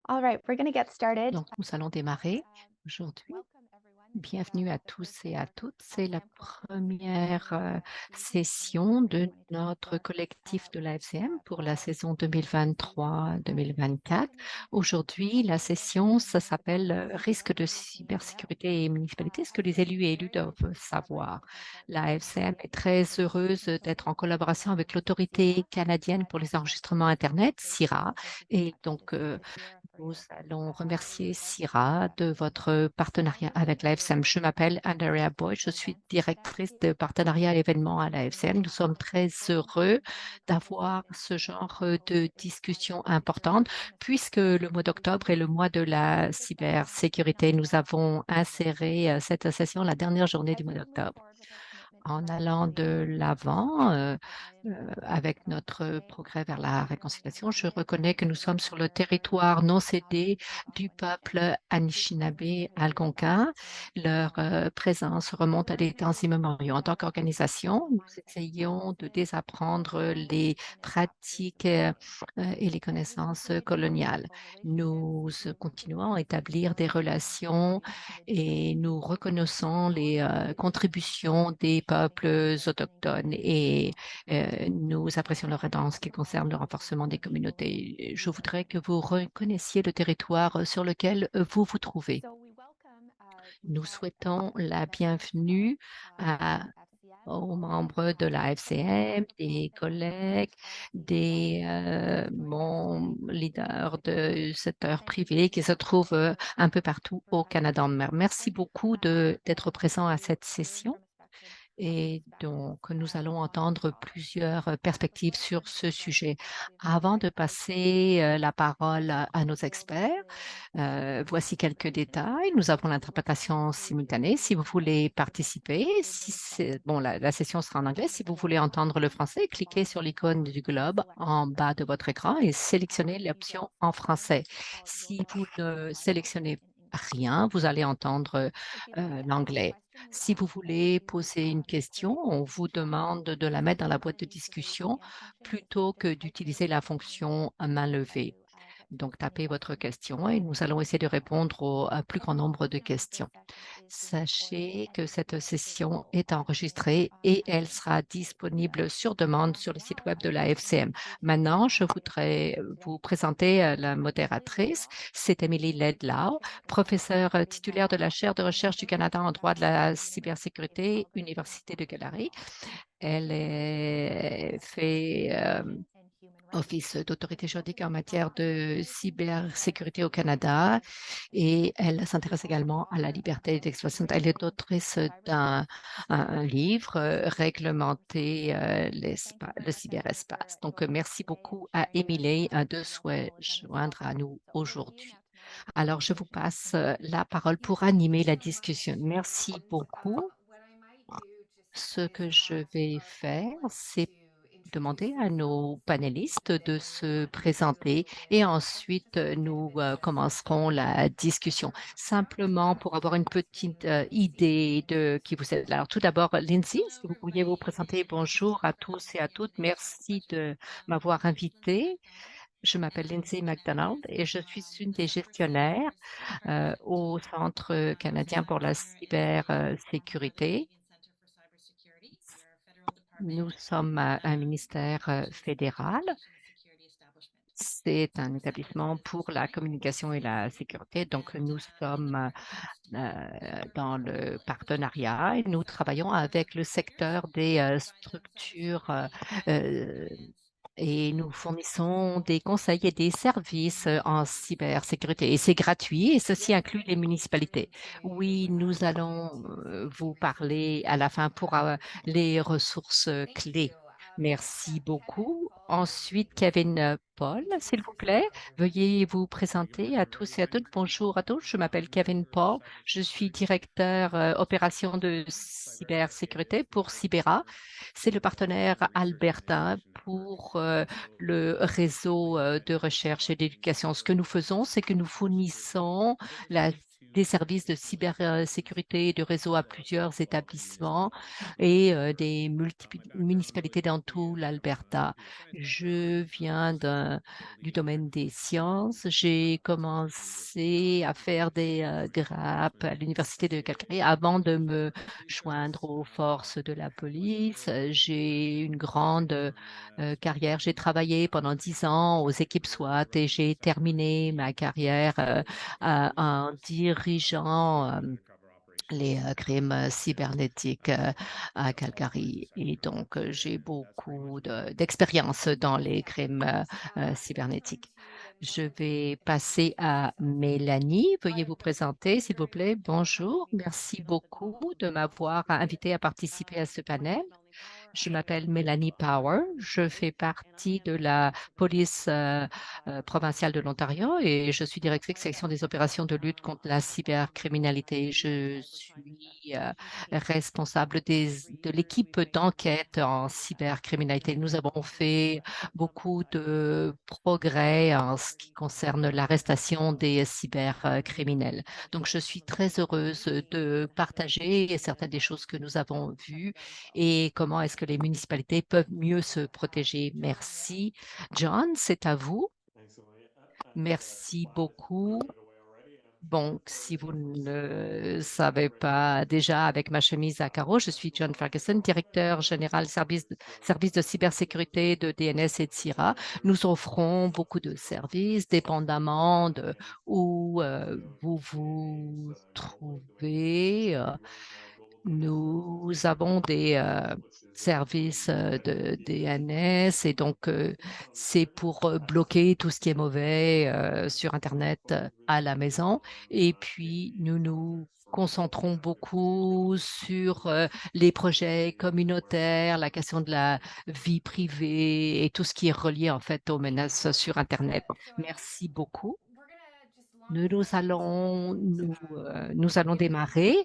All right, we're going to get started. Donc, nous allons démarrer aujourd'hui. Bienvenue à tous et à toutes. C'est la première session de notre collectif de l'AFCM pour la saison 2023-2024. Aujourd'hui, la session, ça s'appelle Risque de cybersécurité et municipalité, ce que les élus et élus doivent savoir. L'AFCM est très heureuse d'être en collaboration avec l'autorité canadienne pour les enregistrements Internet, CIRA, et donc nous allons remercier Syrah de votre partenariat avec la FCM. Je m'appelle Andrea Boyd, je suis directrice de partenariat à l'événement à la FCM. Nous sommes très heureux d'avoir ce genre de discussion importante puisque le mois d'octobre est le mois de la cybersécurité. Nous avons inséré cette session la dernière journée du mois d'octobre en allant de l'avant avec notre progrès vers la réconciliation. Je reconnais que nous sommes sur le territoire non cédé du peuple Anishinaabe Algonquin. Leur présence remonte à des temps immémoriaux. En tant qu'organisation, nous essayons de désapprendre les pratiques et les connaissances coloniales. Nous continuons à établir des relations et nous reconnaissons les contributions des peuples autochtones et nous apprécions leur aide en ce qui concerne le renforcement des communautés. Je voudrais que vous reconnaissiez le territoire sur lequel vous vous trouvez. Nous souhaitons la bienvenue aux membres de la FCM, des collègues, des bons leaders de secteur privé qui se trouvent un peu partout au Canada. Merci beaucoup d'être présents à cette session. Et donc, nous allons entendre plusieurs perspectives sur ce sujet. Avant de passer la parole à nos experts, voici quelques détails. Nous avons l'interprétation simultanée. Si vous voulez participer, bon, la session sera en anglais. Si vous voulez entendre le français, cliquez sur l'icône du globe en bas de votre écran et sélectionnez l'option en français. Si vous ne sélectionnez rien, vous allez entendre l'anglais. Si vous voulez poser une question, on vous demande de la mettre dans la boîte de discussion plutôt que d'utiliser la fonction main levée. Donc, tapez votre question et nous allons essayer de répondre au plus grand nombre de questions. Sachez que cette session est enregistrée et elle sera disponible sur demande sur le site web de la FCM. Maintenant, je voudrais vous présenter la modératrice. C'est Émilie Ledlau, professeure titulaire de la chaire de recherche du Canada en droit de la cybersécurité, Université de Calgary. Elle fait office d'autorité juridique en matière de cybersécurité au Canada et elle s'intéresse également à la liberté d'expression. Elle est autrice un livre réglementer le cyberespace. Donc, merci beaucoup à Émilie de se joindre à nous aujourd'hui. Alors, je vous passe la parole pour animer la discussion. Merci beaucoup. Ce que je vais faire, c'est demander à nos panélistes de se présenter et ensuite nous commencerons la discussion. Simplement pour avoir une petite idée de qui vous êtes. Alors tout d'abord, Lindsay, est-ce que vous pourriez vous présenter? Bonjour à tous et à toutes. Merci de m'avoir invité. Je m'appelle Lindsay McDonald et je suis une des gestionnaires au Centre canadien pour la cybersécurité. Nous sommes un ministère fédéral. C'est un établissement pour la communication et la sécurité. Donc, nous sommes dans le partenariat et nous travaillons avec le secteur des structures euh, et nous fournissons des conseils et des services en cybersécurité. Et c'est gratuit et ceci inclut les municipalités. Oui, nous allons vous parler à la fin pour les ressources clés. Merci beaucoup. Ensuite, Kevin Paul, s'il vous plaît, veuillez vous présenter à tous et à toutes. Bonjour à tous, je m'appelle Kevin Paul. Je suis directeur opération de cybersécurité pour Cybera. C'est le partenaire albertain pour le réseau de recherche et d'éducation. Ce que nous faisons, c'est que nous fournissons la des services de cybersécurité et de réseau à plusieurs établissements et des municipalités dans tout l'Alberta. Je viens du domaine des sciences. J'ai commencé à faire des grappes à l'Université de Calgary avant de me joindre aux forces de la police. J'ai une grande carrière. J'ai travaillé pendant 10 ans aux équipes SWAT et j'ai terminé ma carrière en dirigeant les crimes cybernétiques à Calgary. Et donc, j'ai beaucoup d'expérience dans les crimes cybernétiques. Je vais passer à Mélanie. Veuillez vous présenter, s'il vous plaît. Bonjour. Merci beaucoup de m'avoir invité à participer à ce panel. Je m'appelle Mélanie Power. Je fais partie de la police provinciale de l'Ontario et je suis directrice section des opérations de lutte contre la cybercriminalité. Je suis responsable de l'équipe d'enquête en cybercriminalité. Nous avons fait beaucoup de progrès en ce qui concerne l'arrestation des cybercriminels. Donc, je suis très heureuse de partager certaines des choses que nous avons vues et comment est-ce que les municipalités peuvent mieux se protéger. Merci. John, c'est à vous. Merci beaucoup. Bon, si vous ne le savez pas déjà avec ma chemise à carreaux, je suis John Ferguson, directeur général service de cybersécurité de DNS et de CIRA. Nous offrons beaucoup de services dépendamment de où vous vous trouvez. Nous avons des services de DNS et donc c'est pour bloquer tout ce qui est mauvais sur Internet à la maison. Et puis nous nous concentrons beaucoup sur les projets communautaires, la question de la vie privée et tout ce qui est relié en fait aux menaces sur Internet. Merci beaucoup. Nous allons démarrer.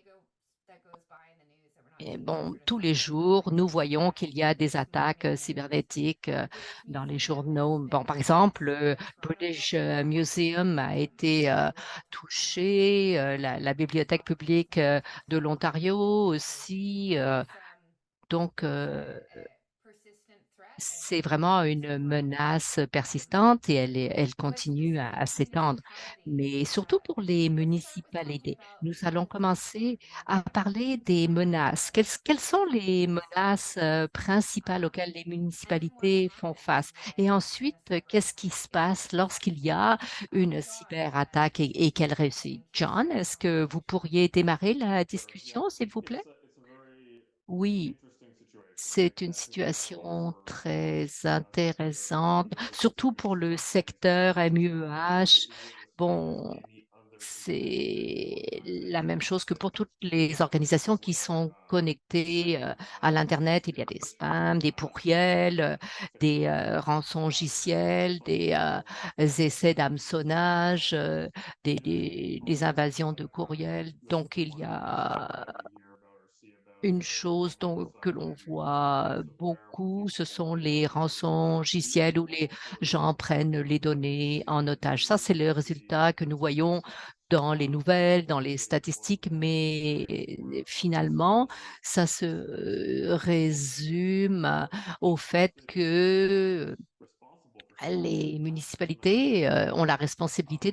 Et bon, tous les jours, nous voyons qu'il y a des attaques cybernétiques dans les journaux. Bon, par exemple, le British Museum a été touché, la bibliothèque publique de l'Ontario aussi. Donc, c'est vraiment une menace persistante et elle continue à s'étendre. Mais surtout pour les municipalités, nous allons commencer à parler des menaces. Quelles sont les menaces principales auxquelles les municipalités font face? Et ensuite, qu'est-ce qui se passe lorsqu'il y a une cyberattaque et qu'elle réussit? John, est-ce que vous pourriez démarrer la discussion, s'il vous plaît? Oui. C'est une situation très intéressante, surtout pour le secteur MUEH. Bon, c'est la même chose que pour toutes les organisations qui sont connectées à l'Internet. Il y a des spams, des pourriels, des rançongiciels, des essais d'hameçonnage, des invasions de courriels. Donc, il y a une chose que l'on voit beaucoup, ce sont les rançongiciels où les gens prennent les données en otage. Ça, c'est le résultat que nous voyons dans les nouvelles, dans les statistiques, mais finalement, ça se résume au fait que les municipalités ont la responsabilité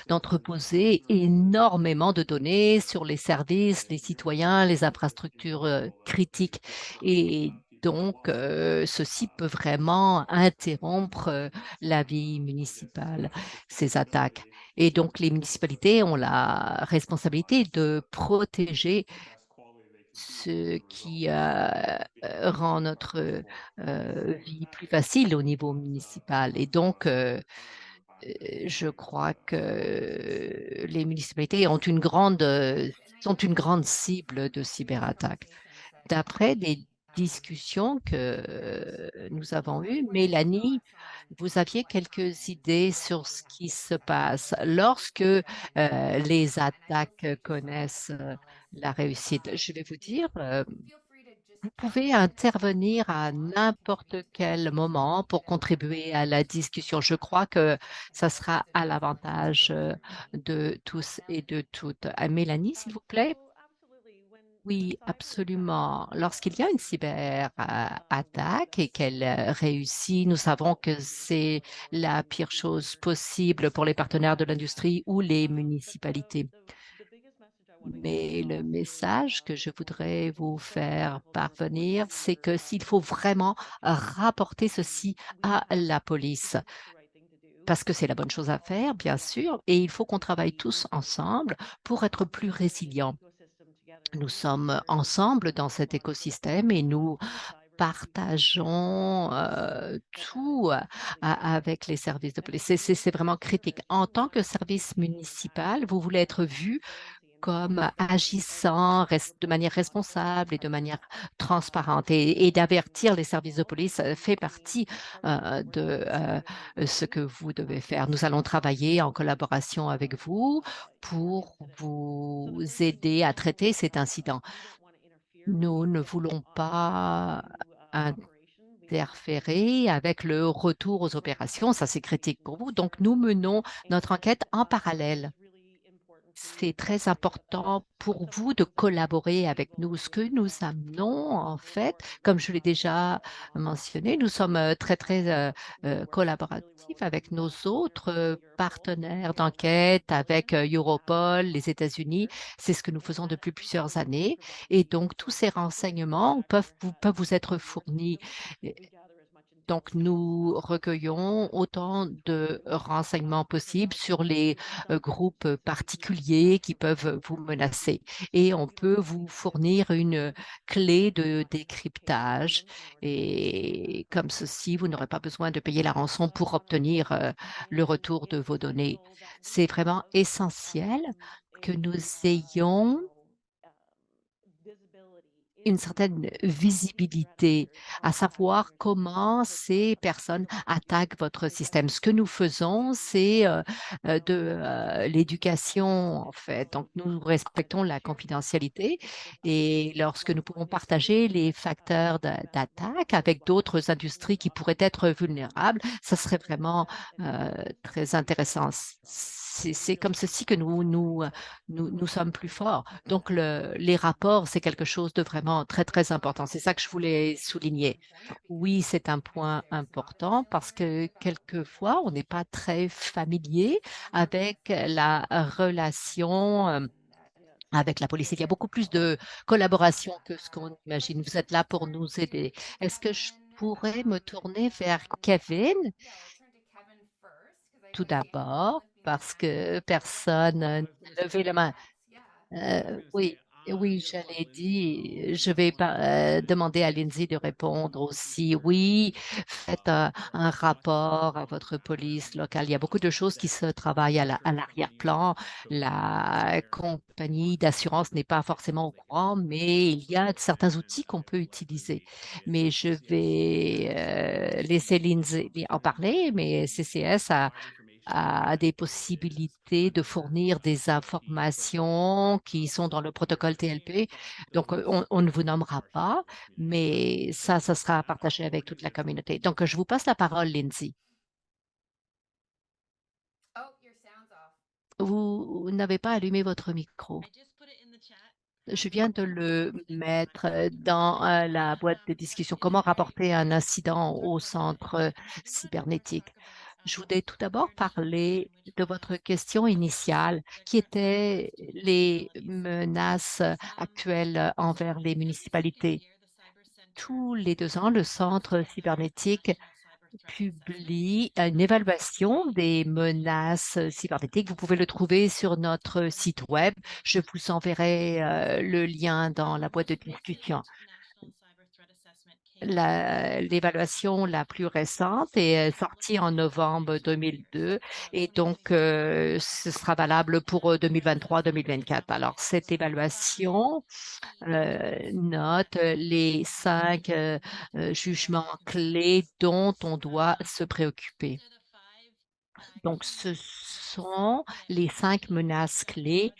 d'entreposer énormément de données sur les services, les citoyens, les infrastructures critiques. Et donc, ceci peut vraiment interrompre la vie municipale, ces attaques. Et donc, les municipalités ont la responsabilité de protéger ce qui rend notre vie plus facile au niveau municipal. Et donc, je crois que les municipalités sont une grande cible de cyberattaques. D'après des discussions que nous avons eues, Mélanie, vous aviez quelques idées sur ce qui se passe lorsque les attaques connaissent la réussite. Je vais vous dire, Vous pouvez intervenir à n'importe quel moment pour contribuer à la discussion. Je crois que ça sera à l'avantage, de tous et de toutes. Mélanie, s'il vous plaît? Oui, absolument. Lorsqu'il y a une cyber, attaque et qu'elle, réussit, nous savons que c'est la pire chose possible pour les partenaires de l'industrie ou les municipalités. Mais le message que je voudrais vous faire parvenir, c'est que s'il faut vraiment rapporter ceci à la police, parce que c'est la bonne chose à faire, bien sûr, et il faut qu'on travaille tous ensemble pour être plus résilients. Nous sommes ensemble dans cet écosystème et nous partageons, tout, avec les services de police. C'est vraiment critique. En tant que service municipal, vous voulez être vu comme agissant de manière responsable et de manière transparente et d'avertir les services de police fait partie de ce que vous devez faire. Nous allons travailler en collaboration avec vous pour vous aider à traiter cet incident. Nous ne voulons pas interférer avec le retour aux opérations, ça c'est critique pour vous. Donc nous menons notre enquête en parallèle. C'est très important pour vous de collaborer avec nous. Ce que nous amenons, en fait, comme je l'ai déjà mentionné, nous sommes très collaboratifs avec nos autres partenaires d'enquête, avec Europol, les États-Unis. C'est ce que nous faisons depuis plusieurs années. Et donc, tous ces renseignements peuvent vous être fournis. Donc, nous recueillons autant de renseignements possibles sur les groupes particuliers qui peuvent vous menacer. Et on peut vous fournir une clé de décryptage. Et comme ceci, vous n'aurez pas besoin de payer la rançon pour obtenir le retour de vos données. C'est vraiment essentiel que nous ayons une certaine visibilité, à savoir comment ces personnes attaquent votre système. Ce que nous faisons, c'est de l'éducation, en fait. Donc, nous respectons la confidentialité et lorsque nous pouvons partager les facteurs d'attaque avec d'autres industries qui pourraient être vulnérables, ça serait vraiment très intéressant. C'est comme ceci que nous sommes plus forts. Donc, les rapports, c'est quelque chose de vraiment très important. C'est ça que je voulais souligner. Oui, c'est un point important parce que quelquefois, on n'est pas très familier avec la relation avec la police. Il y a beaucoup plus de collaboration que ce qu'on imagine. Vous êtes là pour nous aider. Est-ce que je pourrais me tourner vers Kevin tout d'abord parce que personne n'a levé la main? Oui, oui, j'allais dit, je vais pas, demander à Lindsay de répondre aussi. Oui, faites un rapport à votre police locale. Il y a beaucoup de choses qui se travaillent à l'arrière-plan. La compagnie d'assurance n'est pas forcément au courant, mais il y a certains outils qu'on peut utiliser. Mais je vais laisser Lindsay en parler, mais CCS a des possibilités de fournir des informations qui sont dans le protocole TLP. Donc, on ne vous nommera pas, mais ça sera partagé avec toute la communauté. Donc, je vous passe la parole, Lindsay. Vous n'avez pas allumé votre micro. Je viens de le mettre dans la boîte de discussion. Comment rapporter un incident au centre cybernétique? Je voudrais tout d'abord parler de votre question initiale, qui était les menaces actuelles envers les municipalités. Tous les 2 ans, le centre cybernétique publie une évaluation des menaces cybernétiques. Vous pouvez le trouver sur notre site web. Je vous enverrai le lien dans la boîte de discussion. L'évaluation la plus récente est sortie en novembre 2002 et donc ce sera valable pour 2023-2024. Alors, cette évaluation note les 5 jugements clés dont on doit se préoccuper. Donc, ce sont les 5 menaces clés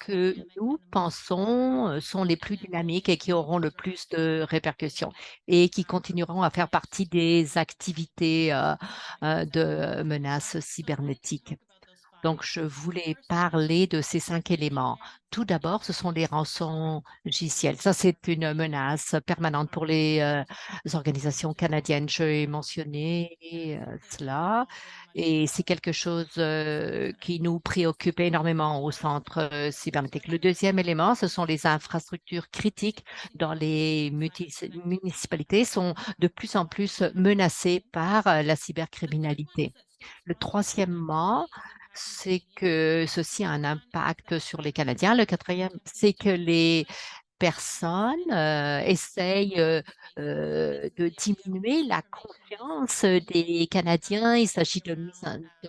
que nous pensons, sont les plus dynamiques et qui auront le plus de répercussions et qui continueront à faire partie des activités, de menaces cybernétiques. Donc, je voulais parler de ces 5 éléments. Tout d'abord, ce sont les rançongiciels. Ça, c'est une menace permanente pour les organisations canadiennes. J'ai mentionné cela et c'est quelque chose qui nous préoccupe énormément au centre cybernétique. Le deuxième élément, ce sont les infrastructures critiques dans les municipalités sont de plus en plus menacées par la cybercriminalité. Le troisièmement, c'est que ceci a un impact sur les Canadiens. Le quatrième, c'est que les personnes essayent de diminuer la confiance des Canadiens. Il s'agit de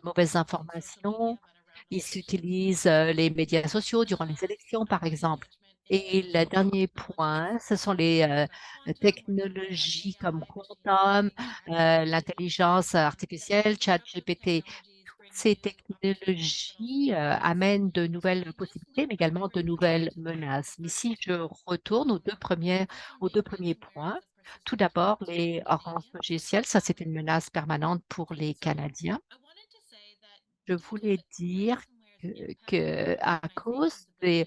mauvaises informations. Ils utilisent les médias sociaux durant les élections, par exemple. Et le dernier point, ce sont les technologies comme Quantum, l'intelligence artificielle, ChatGPT. Ces technologies amènent de nouvelles possibilités, mais également de nouvelles menaces. Mais si je retourne aux deux premiers points, tout d'abord, les oranges logiciels, ça c'est une menace permanente pour les Canadiens. Je voulais dire à cause des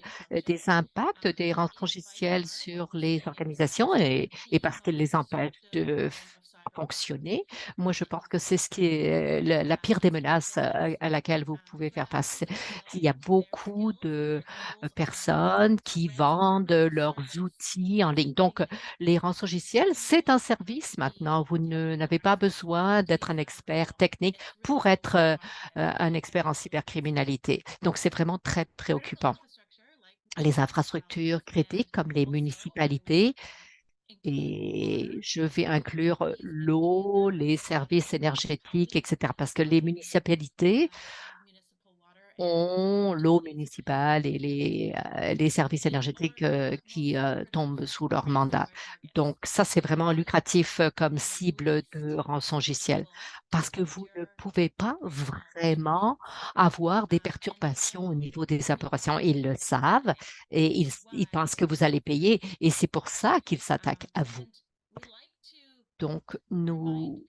impacts des rançongiciels sur les organisations et parce qu'elles les empêchent de fonctionner, moi je pense que c'est ce qui est la pire des menaces à laquelle vous pouvez faire face. Il y a beaucoup de personnes qui vendent leurs outils en ligne. Donc, les rançongiciels, c'est un service maintenant. Vous n'avez pas besoin d'être un expert technique pour être un expert en cybercriminalité. Donc, c'est vraiment très préoccupant. Les infrastructures critiques comme les municipalités, et je vais inclure l'eau, les services énergétiques, etc. Parce que les municipalités ont l'eau municipale et les services énergétiques qui tombent sous leur mandat. Donc, ça, c'est vraiment lucratif comme cible de rançongiciel parce que vous ne pouvez pas vraiment avoir des perturbations au niveau des opérations. Ils le savent et ils pensent que vous allez payer et c'est pour ça qu'ils s'attaquent à vous. Donc, nous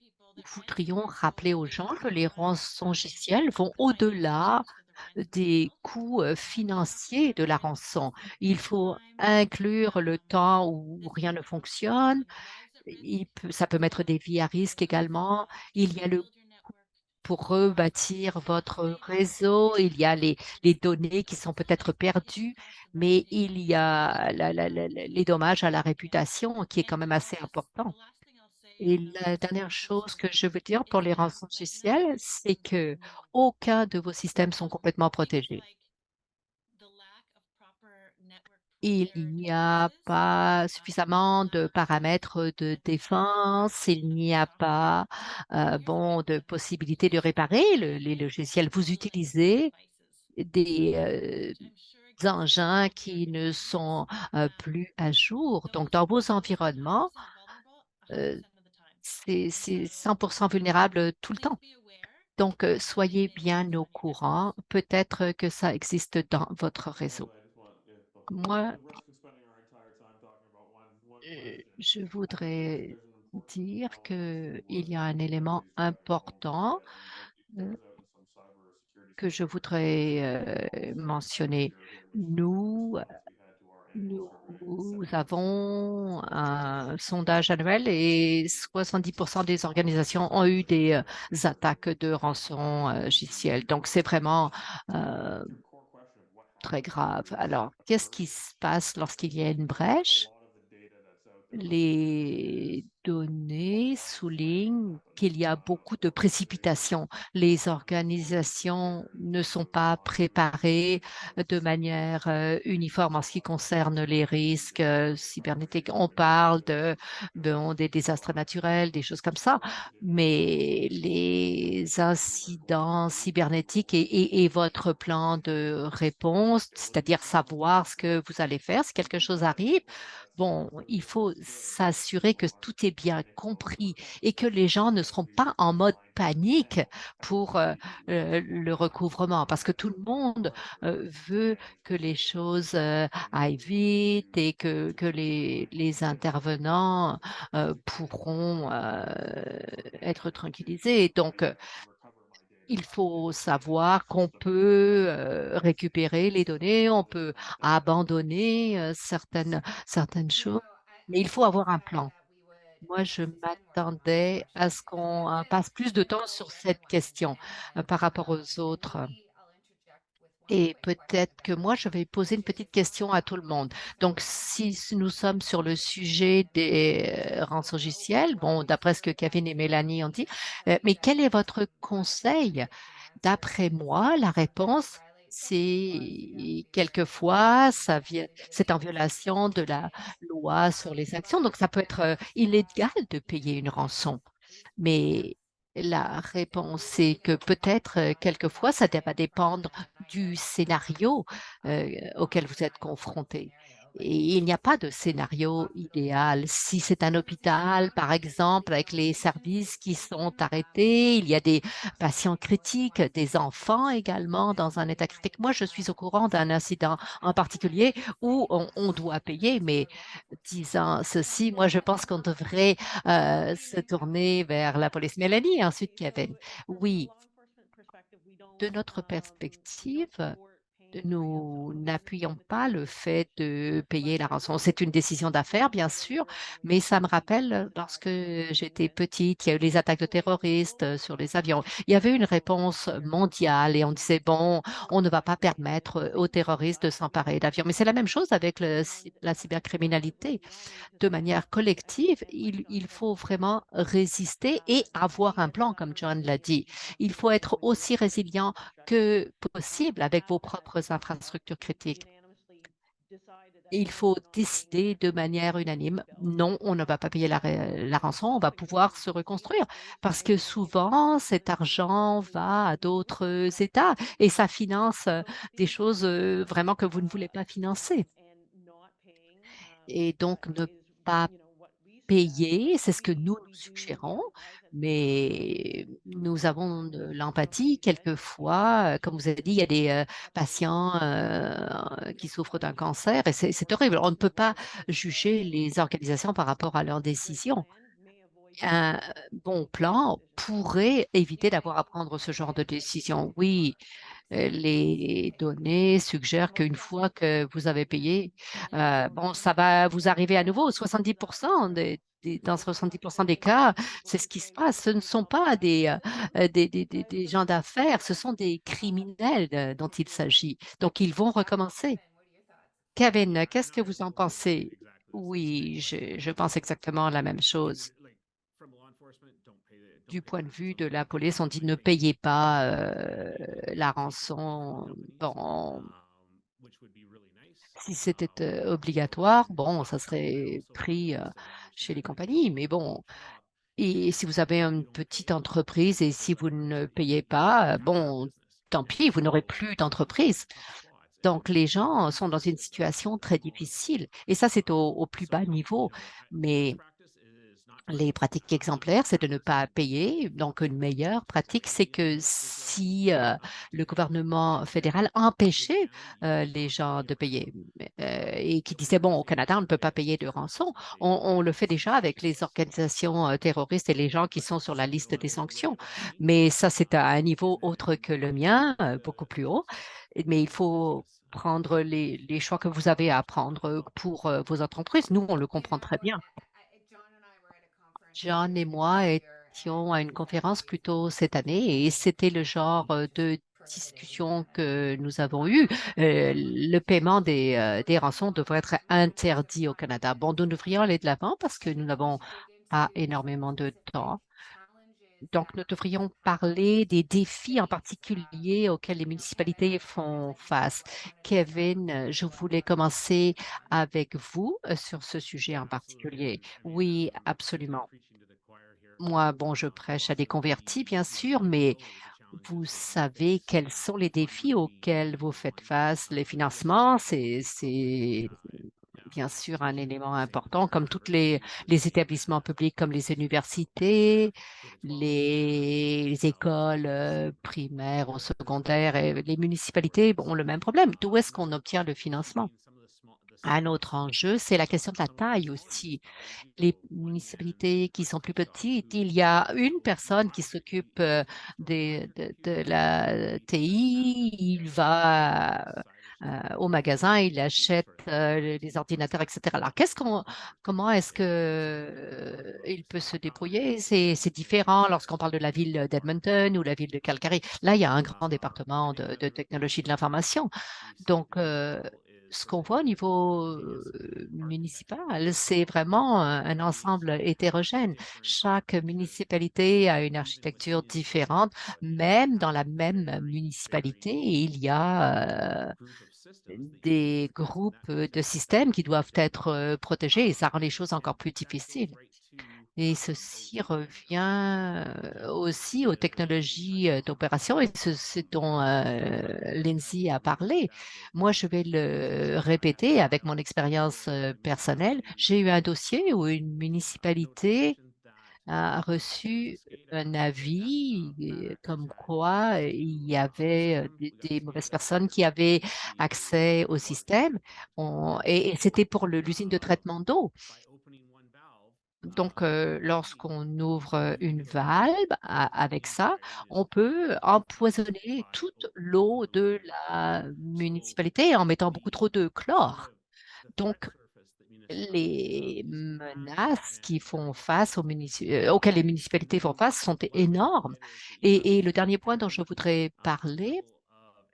voudrions rappeler aux gens que les rançongiciels vont au-delà des coûts financiers de la rançon. Il faut inclure le temps où rien ne fonctionne. Ça peut mettre des vies à risque également. Il y a le pour rebâtir votre réseau, il y a les données qui sont peut-être perdues, mais il y a les dommages à la réputation qui est quand même assez important. Et la dernière chose que je veux dire pour les rançongiciels, c'est que aucun de vos systèmes sont complètement protégés. Il n'y a pas suffisamment de paramètres de défense, il n'y a pas bon, de possibilité de réparer les logiciels. Vous utilisez des engins qui ne sont plus à jour. Donc, dans vos environnements, euh, c'est 100% vulnérable tout le temps. Donc, soyez bien au courant. Peut-être que ça existe dans votre réseau. Anyway, I just want, yeah, Moi, at risk of spending our entire time talking about one question, je there's voudrais there's an important dire element to qu'il y a un how élément these attacks happen, important and it euh, turns out in some cyber security que je studies voudrais that almost every mentionner. security Nous, response we had to our annual nous survey, 70% of them avons reported un attacks. sondage annuel et 70% des organisations ont eu des attaques de rançon logiciel. Donc, c'est vraiment euh, To your core question of what très happens when a grave. breach Alors, qu'est-ce qui occurs, se passe lorsqu'il y a une a brèche? lot of the data that's out there Les is données aligned with when it soulignent happened. qu'il y a beaucoup de précipitations. Les Most organisations scared ne sont to pas respond to a breach préparées because de manière uniforme en ce qui concerne les risques cybernétiques. On they parle don't bon, des désastres naturels, des choses comme ça, mais les incidents cybernétiques et votre plan de réponse, c'est-à-dire savoir ce que vous allez faire si quelque chose arrive, bon, il faut s'assurer que tout est bien compris et que les gens ne seront pas en mode panique pour le recouvrement, parce que tout le monde veut que les choses aillent vite et que les intervenants pourront être tranquillisés. Donc, il faut savoir qu'on peut récupérer les données, on peut abandonner certaines choses, mais il faut avoir un plan. Moi, je m'attendais à ce qu'on passe plus de temps sur cette question par rapport aux autres. Et peut-être que moi, je vais poser une petite question à tout le monde. Donc, si nous sommes sur le sujet des rançongiciels, bon, d'après ce que Kevin et Mélanie ont dit, mais quel est votre conseil? D'après moi, la réponse, c'est quelquefois, c'est en violation de la loi sur les actions. Donc, ça peut être illégal de payer une rançon. Mais la réponse, c'est que peut-être, quelquefois, ça va dépendre du scénario auquel vous êtes confronté. Et il n'y a pas de scénario idéal. Si c'est un hôpital, par exemple, avec les services qui sont arrêtés, il y a des patients critiques, des enfants également dans un état critique. Moi, je suis au courant d'un incident en particulier où on doit payer, mais disant ceci, moi, je pense qu'on devrait se tourner vers la police. Mélanie et ensuite Kevin. Oui, de notre perspective, nous n'appuyons pas le fait de payer la rançon. C'est une décision d'affaires, bien sûr, mais ça me rappelle lorsque j'étais petite, il y a eu les attaques de terroristes sur les avions. Il y avait une réponse mondiale et on disait, bon, on ne va pas permettre aux terroristes de s'emparer d'avions. Mais c'est la même chose avec la cybercriminalité. De manière collective, il faut vraiment résister et avoir un plan, comme John l'a dit. Il faut être aussi résilient que possible avec vos propres infrastructures critiques. Et il faut décider de manière unanime, non, on ne va pas payer la rançon, on va pouvoir se reconstruire. Parce que souvent, cet argent va à d'autres États et ça finance des choses vraiment que vous ne voulez pas financer. Et donc, ne pas payer, c'est ce que nous suggérons, mais nous avons de l'empathie. Quelquefois, comme vous avez dit, il y a des patients qui souffrent d'un cancer et c'est horrible. On ne peut pas juger les organisations par rapport à leurs décisions. Un bon plan pourrait éviter d'avoir à prendre ce genre de décision. Oui, les données suggèrent qu'une fois que vous avez payé, bon, ça va vous arriver à nouveau. 70% dans 70% des cas, c'est ce qui se passe. Ce ne sont pas des gens d'affaires, ce sont des criminels dont il s'agit. Donc, ils vont recommencer. Kevin, qu'est-ce que vous en pensez? Oui, je pense exactement la même chose. Du point de vue de la police, on dit ne payez pas la rançon. Bon, si c'était obligatoire, bon, ça serait pris chez les compagnies, mais bon, et si vous avez une petite entreprise et si vous ne payez pas, bon, tant pis, vous n'aurez plus d'entreprise. Donc, les gens sont dans une situation très difficile. Et ça, c'est au plus bas niveau. Mais les pratiques exemplaires, c'est de ne pas payer. Donc, une meilleure pratique, c'est que si le gouvernement fédéral empêchait les gens de payer et qui disait, bon, au Canada, on ne peut pas payer de rançon, on le fait déjà avec les organisations terroristes et les gens qui sont sur la liste des sanctions. Mais ça, c'est à un niveau autre que le mien, beaucoup plus haut. Mais il faut prendre les choix que vous avez à prendre pour vos entreprises. Nous, on le comprend très bien. John et moi étions à une conférence plus tôt cette année et c'était le genre de discussion que nous avons eue. Le paiement des rançons devrait être interdit au Canada. Bon, nous devrions aller de l'avant parce que nous n'avons pas énormément de temps. Donc, nous devrions parler des défis en particulier auxquels les municipalités font face. Kevin, je voulais commencer avec vous sur ce sujet en particulier. Oui, absolument. Moi, bon, je prêche à des convertis, bien sûr, mais vous savez quels sont les défis auxquels vous faites face. Les financements, c'est bien sûr un élément important, comme tous les établissements publics, comme les universités, les écoles primaires ou secondaires et les municipalités ont le même problème. D'où est-ce qu'on obtient le financement? Un autre enjeu, c'est la question de la taille aussi. Les municipalités qui sont plus petites, il y a une personne qui s'occupe de la TI, il va au magasin, il achète les ordinateurs, etc. Alors, comment est-ce que il peut se débrouiller? C'est différent lorsqu'on parle de la ville d'Edmonton ou la ville de Calgary. Là, il y a un grand département de technologie de l'information. Donc, ce qu'on voit au niveau municipal, c'est vraiment un ensemble hétérogène. Chaque municipalité a une architecture différente. Même dans la même municipalité, il y a des groupes de systèmes qui doivent être protégés et ça rend les choses encore plus difficiles. Et ceci revient aussi aux technologies d'opération et ce dont Lindsay a parlé. Moi, je vais le répéter avec mon expérience personnelle. J'ai eu un dossier où une municipalité a reçu un avis comme quoi il y avait des mauvaises personnes qui avaient accès au système. Et c'était pour l'usine de traitement d'eau. Donc, lorsqu'on ouvre une valve avec ça, on peut empoisonner toute l'eau de la municipalité en mettant beaucoup trop de chlore. Donc, les menaces qui font face auxquelles les municipalités font face sont énormes. Et le dernier point dont je voudrais parler,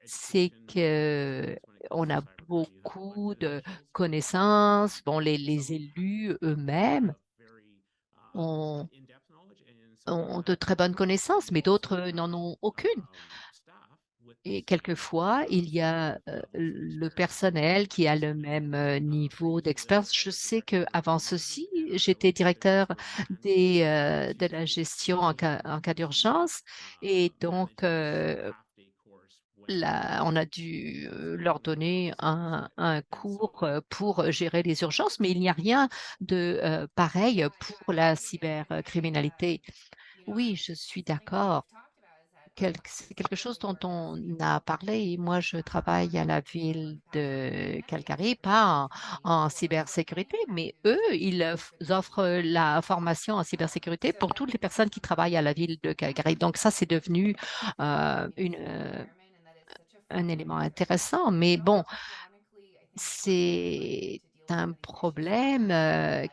c'est que on a beaucoup de connaissances. Bon, les élus eux-mêmes ont ont de très bonnes connaissances, mais d'autres n'en ont aucune. Et quelquefois, il y a le personnel qui a le même niveau d'expérience. Je sais qu'avant ceci, j'étais directeur de la gestion en cas d'urgence et donc on a dû leur donner un cours pour gérer les urgences, mais il n'y a rien de pareil pour la cybercriminalité. Oui, je suis d'accord. C'est quelque chose dont on a parlé. Et moi, je travaille à la ville de Calgary, pas en cybersécurité, mais eux, ils offrent la formation en cybersécurité pour toutes les personnes qui travaillent à la ville de Calgary. Donc ça, c'est devenu euh, une, euh, un élément intéressant. Mais bon, c'est un problème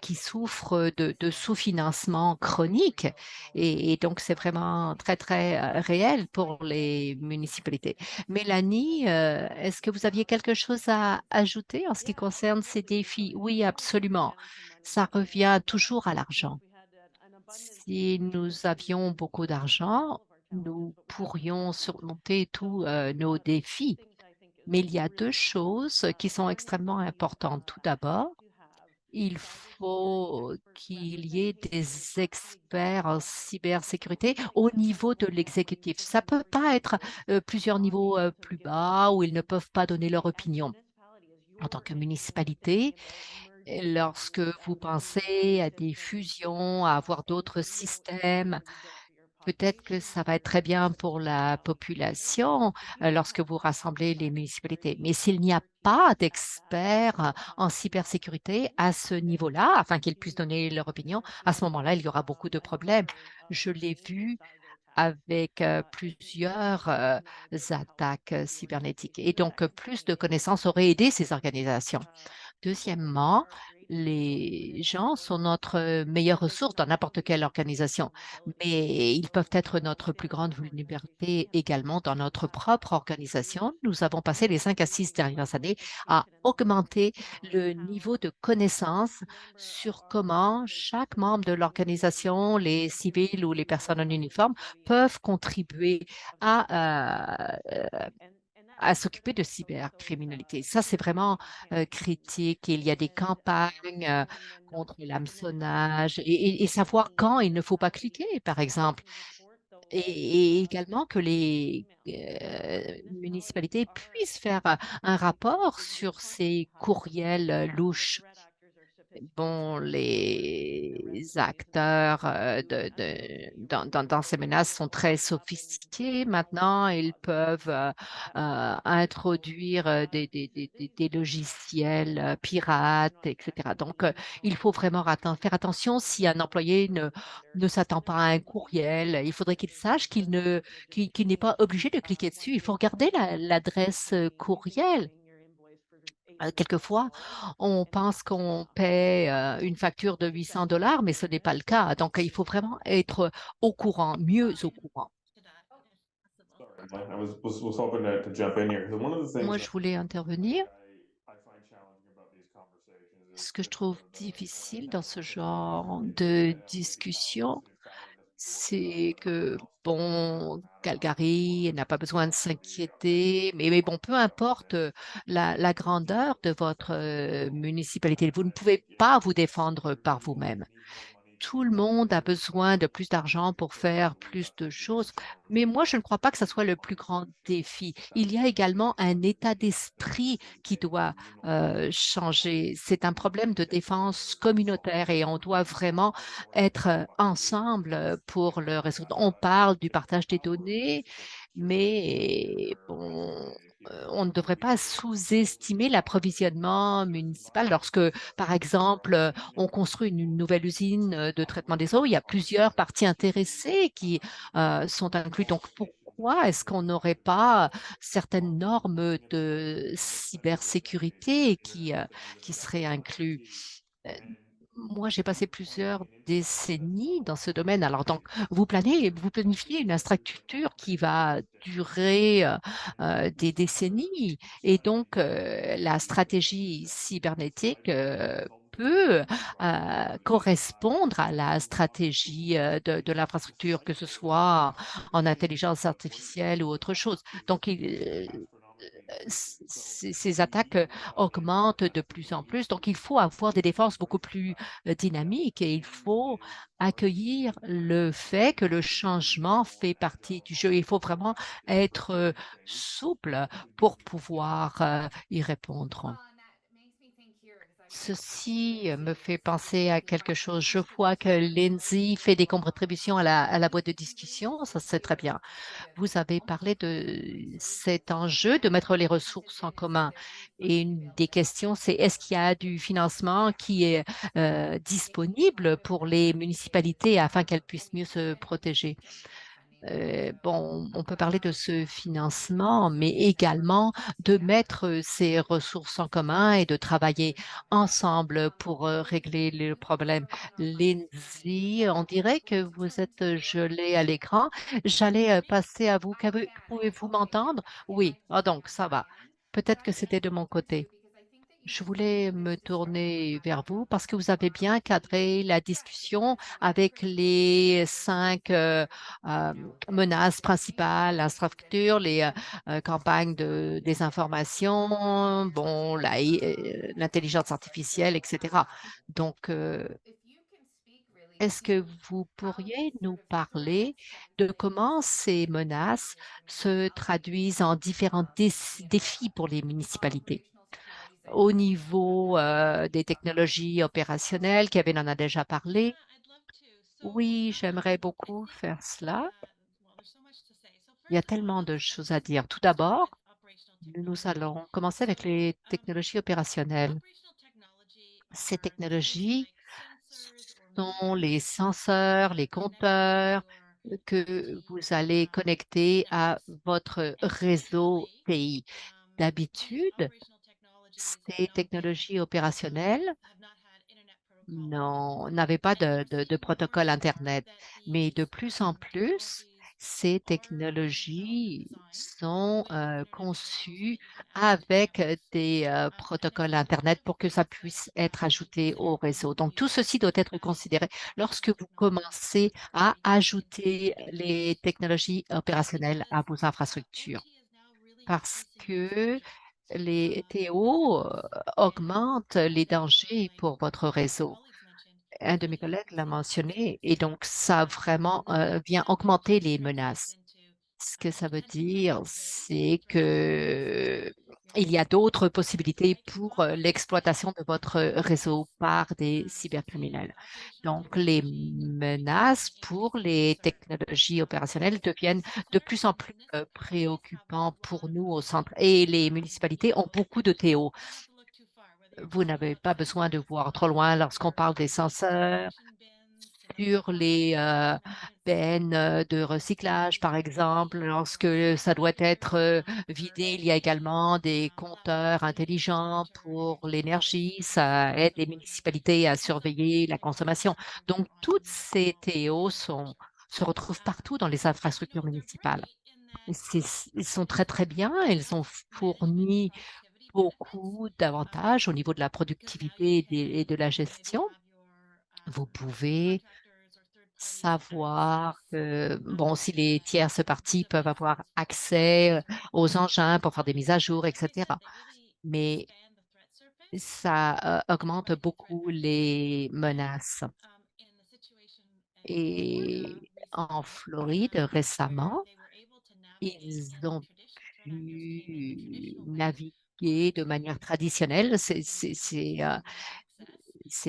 qui souffre de sous-financement chronique et donc c'est vraiment très, très réel pour les municipalités. Mélanie, est-ce que vous aviez quelque chose à ajouter en ce qui concerne ces défis? Oui, absolument. Ça revient toujours à l'argent. Si nous avions beaucoup d'argent, nous pourrions surmonter tous nos défis. Mais il y a deux choses qui sont extrêmement importantes. Tout d'abord, il faut qu'il y ait des experts en cybersécurité au niveau de l'exécutif. Ça ne peut pas être plusieurs niveaux plus bas où ils ne peuvent pas donner leur opinion. En tant que municipalité, lorsque vous pensez à des fusions, à avoir d'autres systèmes, peut-être que ça va être très bien pour la population lorsque vous rassemblez les municipalités. Mais s'il n'y a pas d'experts en cybersécurité à ce niveau-là, afin qu'ils puissent donner leur opinion, à ce moment-là, il y aura beaucoup de problèmes. Je l'ai vu avec plusieurs attaques cybernétiques. Et donc, plus de connaissances auraient aidé ces organisations. Deuxièmement, les gens sont notre meilleure ressource dans n'importe quelle organisation, mais ils peuvent être notre plus grande vulnérabilité également dans notre propre organisation. Nous avons passé les 5 à 6 dernières années à augmenter le niveau de connaissance sur comment chaque membre de l'organisation, les civils ou les personnes en uniforme, peuvent contribuer à s'occuper de cybercriminalité. Ça, c'est vraiment critique. Il y a des campagnes contre l'hameçonnage et savoir quand il ne faut pas cliquer, par exemple. et également que les municipalités puissent faire un rapport sur ces courriels louches. Bon, les acteurs dans ces menaces sont très sophistiqués maintenant. Ils peuvent introduire des logiciels pirates, etc. Donc, il faut vraiment faire attention si un employé ne s'attend pas à un courriel. Il faudrait qu'il sache qu'il n'est pas obligé de cliquer dessus. Il faut regarder l'adresse courriel. Quelquefois, on pense qu'on paie une facture de 800 $, mais ce n'est pas le cas. Donc, il faut vraiment être au courant, mieux au courant. Sorry, I was hoping to jump in here. 'Cause one of the things Moi, that je voulais intervenir. I find challenging about these conversations Ce que je is trouve the kind of difficile dans ce technical difficulties genre faced de by the discussion, municipality that's working c'est on que, health systems. It doesn't bon, matter how big you are. Calgary n'a pas besoin de Technical s'inquiéter, mais bon, peu difficulties come importe in la grandeur de votre municipalité, vous ne pouvez pas vous défendre par vous-même. Tout le monde a besoin de plus d'argent pour faire plus de choses, mais moi, je ne crois pas que ce soit le plus grand défi. Il y a également un état d'esprit qui doit changer. C'est un problème de défense communautaire et on doit vraiment être ensemble pour le résoudre. On parle du partage des données, mais bon, on ne devrait pas sous-estimer l'approvisionnement municipal lorsque, par exemple, on construit une nouvelle usine de traitement des eaux, il y a plusieurs parties intéressées qui sont incluses. Donc, pourquoi est-ce qu'on n'aurait pas certaines normes de cybersécurité qui seraient incluses? Euh, Moi, j'ai passé plusieurs décennies dans ce domaine. Alors, donc, vous planifiez une infrastructure qui va durer des décennies. Et donc, la stratégie cybernétique peut correspondre à la stratégie de l'infrastructure, que ce soit en intelligence artificielle ou autre chose. Donc, ces attaques augmentent de plus en plus. Donc, il faut avoir des défenses beaucoup plus dynamiques et il faut accueillir le fait que le changement fait partie du jeu. Il faut vraiment être souple pour pouvoir y répondre. Ceci me fait penser à quelque chose. Je vois que Lindsay fait des contributions à la boîte de discussion. Ça, c'est très bien. Vous avez parlé de cet enjeu de mettre les ressources en commun. Et une des questions, c'est est-ce qu'il y a du financement qui est disponible pour les municipalités afin qu'elles puissent mieux se protéger? Bon, on peut parler de ce financement, mais également de mettre ces ressources en commun et de travailler ensemble pour régler le problème. Lindsay, on dirait que vous êtes gelé à l'écran. J'allais passer à vous. Pouvez-vous m'entendre? Oui. Ah, donc, ça va. Peut-être que c'était de mon côté. Je voulais me tourner vers vous parce que vous avez bien cadré la discussion avec les cinq menaces principales, l'infrastructure, les campagnes de désinformation, bon, l'intelligence artificielle, etc. Donc, est-ce que vous pourriez nous parler de comment ces menaces se traduisent en différents défis pour les municipalités? Au niveau des technologies opérationnelles, Kevin en a déjà parlé. Yeah, I'd love to. So, Oui, j'aimerais I beaucoup think, faire cela. well, there's so much to say. So, Il y a first of all, tellement de let's choses à just dire. Tout start d'abord, with operational nous technology. allons commencer avec So, les technologies opérationnelles. operational technology Ces are things technologies like sensors or sont les meters senseurs, that les are connected to compteurs your que vous IT allez connecter à networks. votre And réseau typically, TI. these D'habitude, operational technologies ces technologies opérationnelles have not had internet protocol non, involved. n'avait pas And you'll de see more protocole and more Internet. that Mais de these plus en plus, technologies ces are being developed and technologies designed sont with internet protocols conçues being added to avec networks. des And protocoles it's one Internet of the pour que ça things that puisse être ajouté au réseau. Donc, tout you ceci doit être add considéré lorsque vous technology commencez à ajouter into les technologies opérationnelles à because vos infrastructures. OT is now really Parce increasing in que significance. les Network TO attacks and augmentent les or dangers like pour votre one of my réseau. colleagues mentioned un de mes collègues l'a mentionné, et donc ça vraiment vient augmenter les menaces. Ce que ça veut dire, c'est que il y a d'autres possibilités pour l'exploitation de votre réseau par des cybercriminels. Donc, les menaces pour les technologies opérationnelles deviennent de plus en plus préoccupantes pour nous au centre. Et les municipalités ont beaucoup de TO. Vous n'avez pas besoin de voir trop loin lorsqu'on parle des senseurs sur les bennes de recyclage, par exemple. Lorsque ça doit être vidé, il y a également des compteurs intelligents pour l'énergie. Ça aide les municipalités à surveiller la consommation. Donc, toutes ces TO se retrouvent partout dans les infrastructures municipales. Ils sont très, très bien. Ils ont fourni beaucoup d'avantages au niveau de la productivité et de la gestion. Vous pouvez savoir que, bon, si les tierces parties peuvent avoir accès aux engins pour faire des mises à jour, etc. Mais ça augmente beaucoup les menaces. Et en Floride, récemment, ils ont pu naviguer de manière traditionnelle. Ces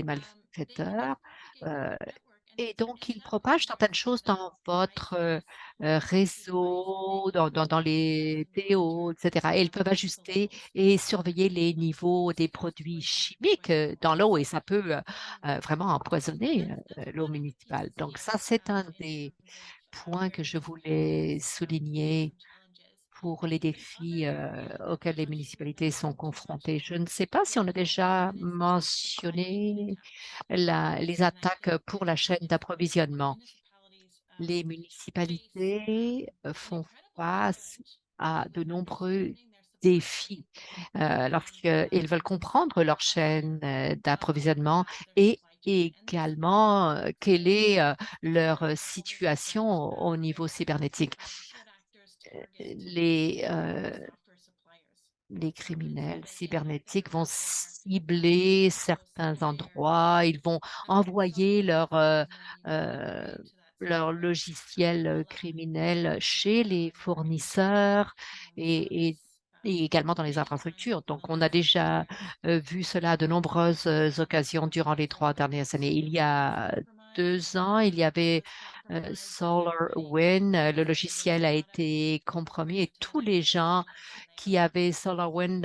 malfaiteurs. euh, Et donc, ils propagent certaines choses dans votre réseau, dans les PO, etc. Et ils peuvent ajuster et surveiller les niveaux des produits chimiques dans l'eau et ça peut vraiment empoisonner l'eau municipale. Donc, ça, c'est un des points que je voulais souligner pour les défis auxquels les municipalités sont confrontées. Je ne sais pas si on a déjà mentionné les attaques pour la chaîne d'approvisionnement. Les municipalités font face à de nombreux défis lorsqu'ils veulent comprendre leur chaîne d'approvisionnement et également quelle est leur situation au niveau cybernétique. Les, les criminels cybernétiques vont cibler certains endroits, ils vont envoyer euh, leur logiciel criminel chez les fournisseurs et également dans les infrastructures. Donc, on a déjà vu cela à de nombreuses occasions durant les 3 dernières années. Il y a 2 ans, il y avait SolarWinds. Le logiciel a été compromis et tous les gens qui avaient SolarWinds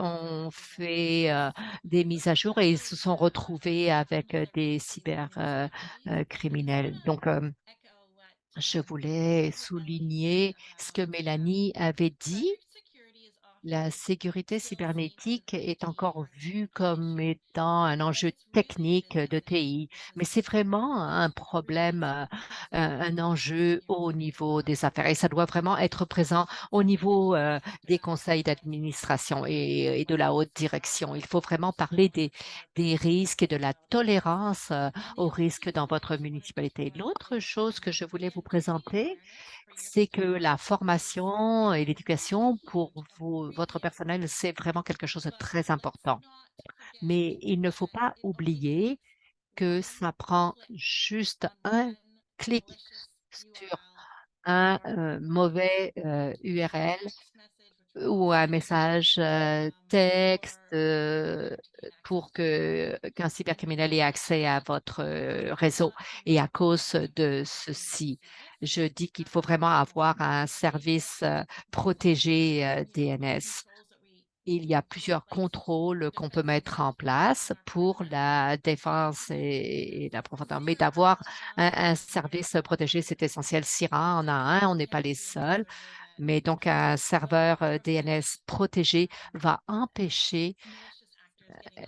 ont fait des mises à jour et ils se sont retrouvés avec des cybercriminels. Donc, je voulais souligner ce que Mélanie avait dit. La sécurité cybernétique est encore vue comme étant un enjeu technique de TI, mais c'est vraiment un problème, un enjeu au niveau des affaires et ça doit vraiment être présent au niveau des conseils d'administration et de la haute direction. Il faut vraiment parler des risques et de la tolérance aux risques dans votre municipalité. L'autre chose que je voulais vous présenter, c'est que la formation et l'éducation pour votre personnel, c'est vraiment quelque chose de très important. Mais il ne faut pas oublier que ça prend juste un clic sur un mauvais URL ou un message texte pour qu'un cybercriminel ait accès à votre réseau. Et à cause de ceci, je dis qu'il faut vraiment avoir un service protégé DNS. Il y a plusieurs contrôles qu'on peut mettre en place pour la défense et la profondeur. Mais d'avoir un service protégé, c'est essentiel. Sira en a un, on n'est pas les seuls. Mais donc, un serveur DNS protégé va empêcher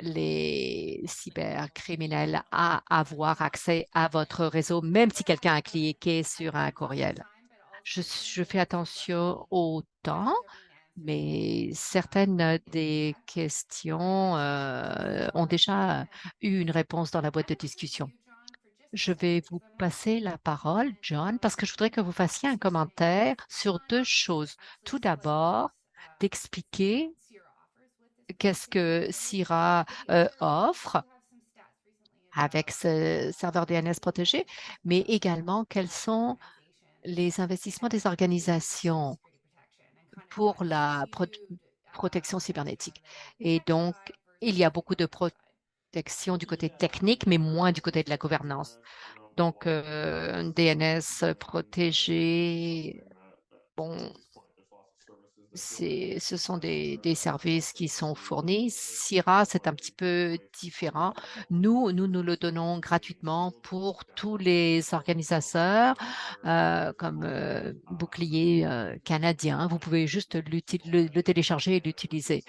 les cybercriminels à avoir accès à votre réseau, même si quelqu'un a cliqué sur un courriel. Je fais attention au temps, mais certaines des questions ont déjà eu une réponse dans la boîte de discussion. Je vais vous passer la parole, John, parce que je voudrais que vous fassiez un commentaire sur 2 choses. Tout d'abord, d'expliquer qu'est-ce que Sira offre avec ce serveur DNS protégé, mais également quels sont les investissements des organisations pour la protection cybernétique. Et donc, il y a beaucoup de protection du côté technique, mais moins du côté de la gouvernance. Donc, un DNS protégé, bon, ce sont des services qui sont fournis. Sira, c'est un petit peu différent. Nous le donnons gratuitement pour tous les organisateurs, comme Bouclier canadien. Vous pouvez juste le télécharger et l'utiliser.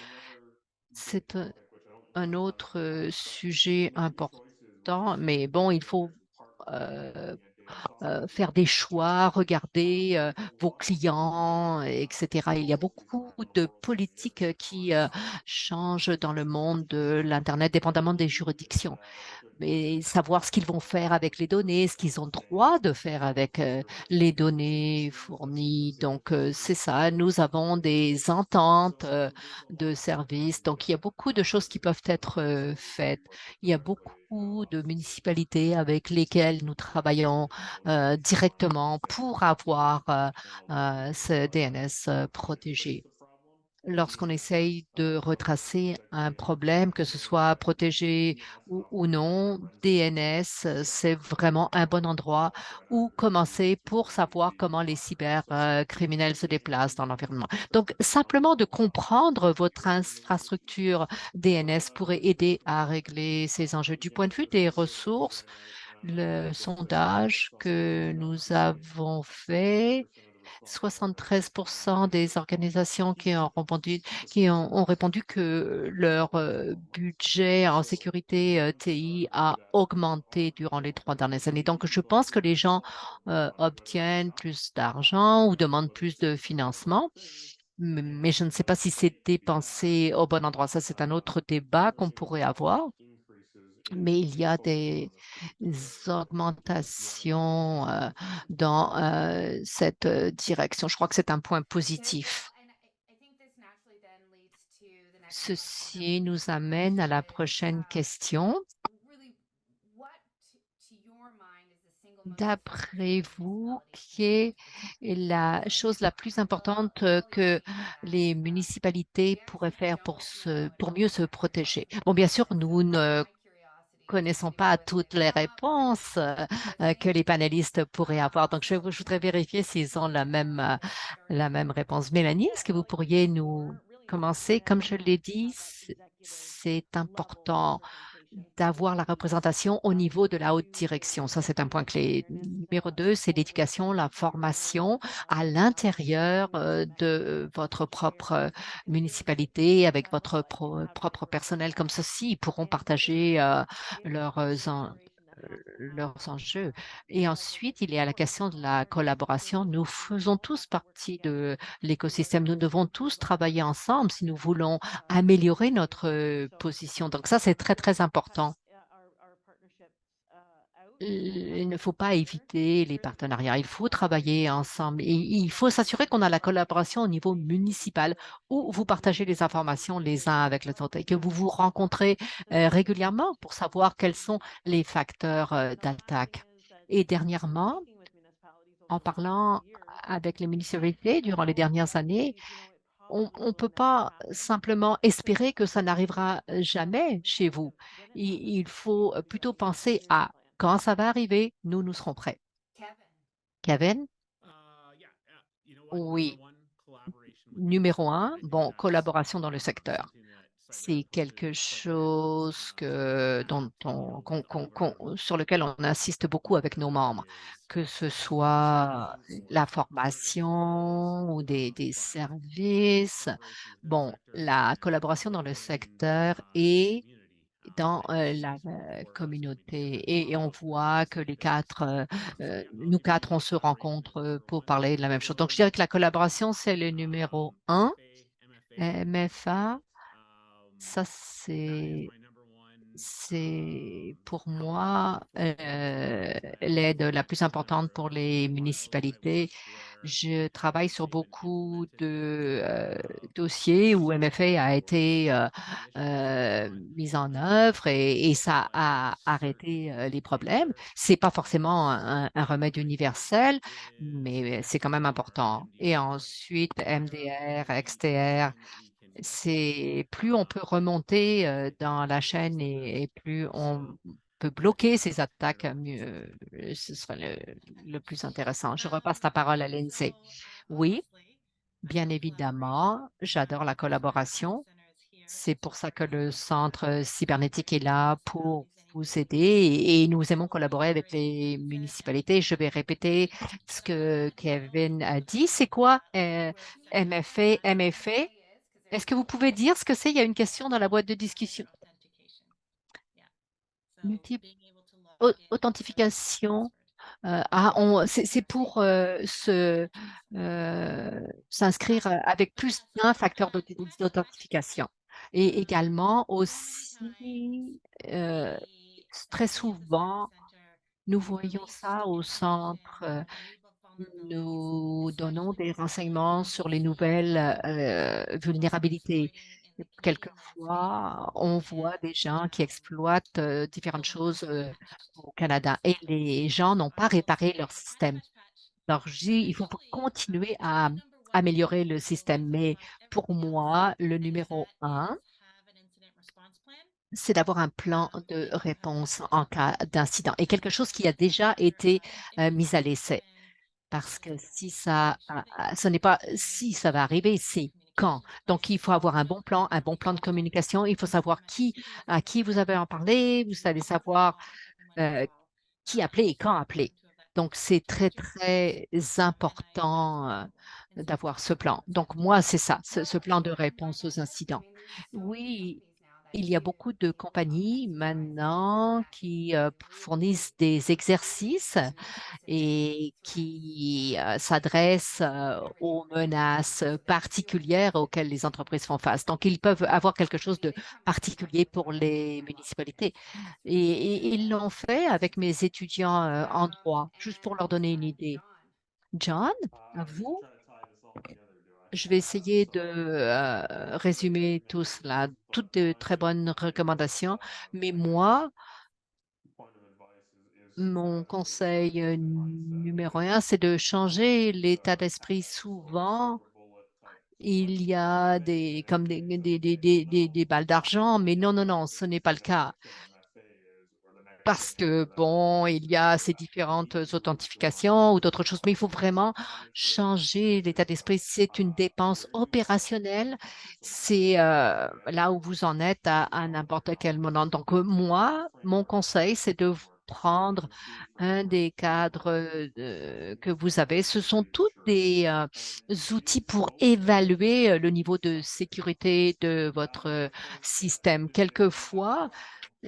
C'est un autre sujet important, mais bon, il faut euh, faire des choix, regarder vos clients, etc. Il y a beaucoup de politiques qui changent dans le monde de l'Internet, dépendamment des juridictions. Mais savoir ce qu'ils vont faire avec les données, ce qu'ils ont droit de faire avec les données fournies. Donc, c'est ça. Nous avons des ententes de services. Donc, il y a beaucoup de choses qui peuvent être faites. Il y a beaucoup de municipalités avec lesquelles nous travaillons directement pour avoir ce DNS protégé. Lorsqu'on essaye de retracer un problème, que ce soit protégé ou non, DNS, c'est vraiment un bon endroit où commencer pour savoir comment les cybercriminels se déplacent dans l'environnement. Donc, simplement de comprendre votre infrastructure DNS pourrait aider à régler ces enjeux. Du point de vue des ressources, le sondage que nous avons fait, 73% des organisations qui ont répondu que leur budget en sécurité TI a augmenté durant les 3 dernières années. Donc, je pense que les gens obtiennent plus d'argent ou demandent plus de financement, mais je ne sais pas si c'est dépensé au bon endroit. Ça, c'est un autre débat qu'on pourrait avoir. Mais il y a des augmentations dans cette direction. Je crois que c'est un point positif. Ceci nous amène à la prochaine question. D'après vous, quelle est la chose la plus importante que les municipalités pourraient faire pour mieux se protéger? Bon, bien sûr, nous ne connaissons pas toutes les réponses que les panélistes pourraient avoir. Donc, je voudrais vérifier s'ils ont la même réponse. Mélanie, est-ce que vous pourriez nous commencer? Comme je l'ai dit, c'est important d'avoir la représentation au niveau de la haute direction. Ça, c'est un point clé. Numéro 2, c'est l'éducation, la formation à l'intérieur de votre propre municipalité avec votre propre personnel. Comme ceci, ils pourront partager leurs, leurs enjeux. Et ensuite, il y a la question de la collaboration. Nous faisons tous partie de l'écosystème. Nous devons tous travailler ensemble si nous voulons améliorer notre position. Donc ça, c'est très, très important. Il ne faut pas éviter les partenariats. Il faut travailler ensemble et il faut s'assurer qu'on a la collaboration au niveau municipal où vous partagez les informations les uns avec les autres et que vous vous rencontrez régulièrement pour savoir quels sont les facteurs d'attaque. Et dernièrement, en parlant avec les municipalités durant les dernières années, on ne peut pas simplement espérer que ça n'arrivera jamais chez vous. Il faut plutôt penser à quand ça va arriver, nous serons prêts. Kevin? Oui. Numéro un, bon, collaboration dans le secteur. C'est quelque chose sur lequel on insiste beaucoup avec nos membres, que ce soit la formation ou des services. Bon, la collaboration dans le secteur et dans la communauté. Et on voit que nous quatre, on se rencontre pour parler de la même chose. Donc, je dirais que la collaboration, c'est le numéro un. MFA, ça, c'est C'est pour moi l'aide la plus importante pour les municipalités. Je travaille sur beaucoup de dossiers où MFA a été mise en œuvre et ça a arrêté les problèmes. C'est pas forcément un remède universel, mais c'est quand même important. Et ensuite, MDR, XTR, c'est plus on peut remonter dans la chaîne et plus on peut bloquer ces attaques, mieux ce sera le plus intéressant. Je repasse la parole à Lindsay. Oui, bien évidemment, j'adore la collaboration. C'est pour ça que le centre cybernétique est là pour vous aider et nous aimons collaborer avec les municipalités. Je vais répéter ce que Kevin a dit. C'est quoi MFA? MFA? Est-ce que vous pouvez dire ce que c'est? Il y a une question dans la boîte de discussion. Multiple authentification. C'est pour s'inscrire avec plus d'un facteur d'authentification. Et également aussi, euh, très souvent, nous voyons ça au centre. Nous donnons des renseignements sur les nouvelles vulnérabilités. Quelquefois, on voit des gens qui exploitent différentes choses au Canada et les gens n'ont pas réparé leur système. Alors, il faut continuer à améliorer le système. Mais pour moi, le numéro un, c'est d'avoir un plan de réponse en cas d'incident et quelque chose qui a déjà été mis à l'essai. Parce que si ça, ce n'est pas si ça va arriver, c'est quand. Donc, il faut avoir un bon plan de communication. Il faut savoir à qui vous avez en parlé. Vous allez savoir euh, qui appeler et quand appeler. Donc, c'est très, très important d'avoir ce plan. Donc, moi, c'est ça, ce plan de réponse aux incidents. Oui, il y a beaucoup de compagnies maintenant qui fournissent des exercices et qui s'adressent aux menaces particulières auxquelles les entreprises font face. Donc, ils peuvent avoir quelque chose de particulier pour les municipalités. Et ils l'ont fait avec mes étudiants en droit, juste pour leur donner une idée. John, à I'm just vous, trying to tie this all together, do I? je vais essayer de So résumer tout cela, but toutes de très my bonnes recommandations. Mais I guess moi, point of advice is mon to conseil change the mindset numéro because un, c'est de changer it's l'état d'esprit. sort of Souvent, silver bullet type il situation. y a des, comme des balles d'argent, mais non, non, non, ce n'est pas le cas. Parce que, bon, il y a ces différentes authentifications ou d'autres choses, mais il faut vraiment changer l'état d'esprit. C'est une dépense opérationnelle. C'est là où vous en êtes à n'importe quel moment. Donc, moi, mon conseil, c'est de vous prendre un des cadres que vous avez. Ce sont tous des outils pour évaluer le niveau de sécurité de votre système. Quelquefois,